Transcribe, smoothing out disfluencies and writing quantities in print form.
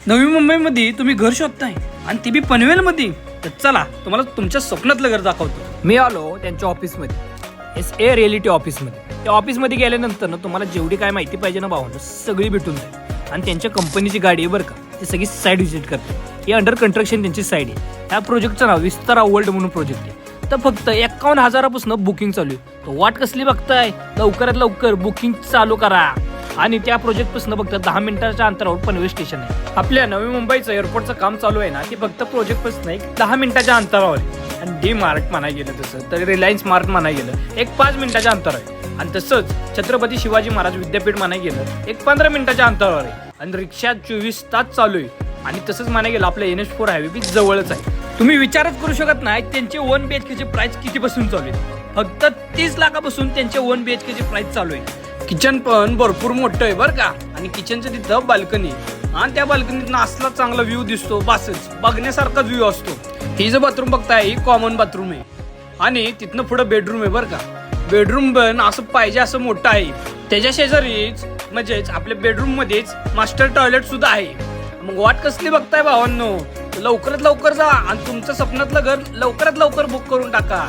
नवी मुंबईमध्ये तुम्ही घर शोधताय आणि ती बी पनवेलमध्ये, तर चला तुम्हाला तुमच्या स्वप्नातलं घर दाखवतो. मी आलो त्यांच्या ऑफिसमध्ये, SA रिअलिटी ऑफिसमध्ये. त्या ऑफिसमध्ये गेल्यानंतर ना तुम्हाला जेवढी काय माहिती पाहिजे ना भावांनो, सगळी भेटून जाईल. आणि त्यांच्या कंपनीची गाडी आहे बरं का, ती सगळी साईड व्हिजिट करते. ही अंडर कन्स्ट्रक्शन त्यांची साईड आहे. ह्या प्रोजेक्टचं नाव विस्तारा वर्ल्ड म्हणून प्रोजेक्ट आहे. तर फक्त 51,000पासून बुकिंग चालू आहे. तर वाट कसली बघताय, लवकरात लवकर बुकिंग चालू करा. आणि त्या प्रोजेक्टपासून फक्त 10 मिनिटाच्या अंतरावर पनवेल स्टेशन आहे. आपल्या नवी मुंबईचं एअरपोर्टचं काम चालू आहे ना, ते फक्त प्रोजेक्टपासून एक 10 मिनिटाच्या अंतरावर आहे. आणि डी मार्ट म्हणाय गेलं तसं तर रिलायन्स मार्ट म्हणाय गेलं एक 5 मिनिटाच्या अंतर आहे. आणि तसंच छत्रपती शिवाजी महाराज विद्यापीठ म्हणाय गेलं एक 15 मिनिटाच्या अंतरावर आहे. आणि रिक्षा 24 तास चालू आहे. आणि तसंच म्हणाय गेलं आपल्या NH4 हायवे बी जवळच आहे. तुम्ही विचारच करू शकत नाही त्यांचे 1 BHK चे प्राइस कितीपासून चालू आहे. फक्त 30 लाखापासून त्यांचे 1 BHK चे प्राइस चालू आहे. किचन पण भरपूर मोठं आहे बरं का. आणि किचनचं तिथं बाल्कनी आणि त्या बाल्कनीतनं असला चांगला व्ह्यू दिसतो. बसच बघण्यासारखाच व्ह्यू असतो. ही जो बाथरूम बघताय ही कॉमन बाथरूम आहे. आणि तिथनं पुढं बेडरूम आहे बरं का. बेडरूम पण असं पाहिजे असं मोठं आहे. त्याच्या शेजारीच म्हणजेच आपल्या बेडरूम मध्येच मास्टर टॉयलेट सुद्धा आहे. मग वाट कसली बघताय भावांनो, लवकरात लवकर जा आणि तुमचं स्वप्नातलं घर लवकरात लवकर बुक करून टाका.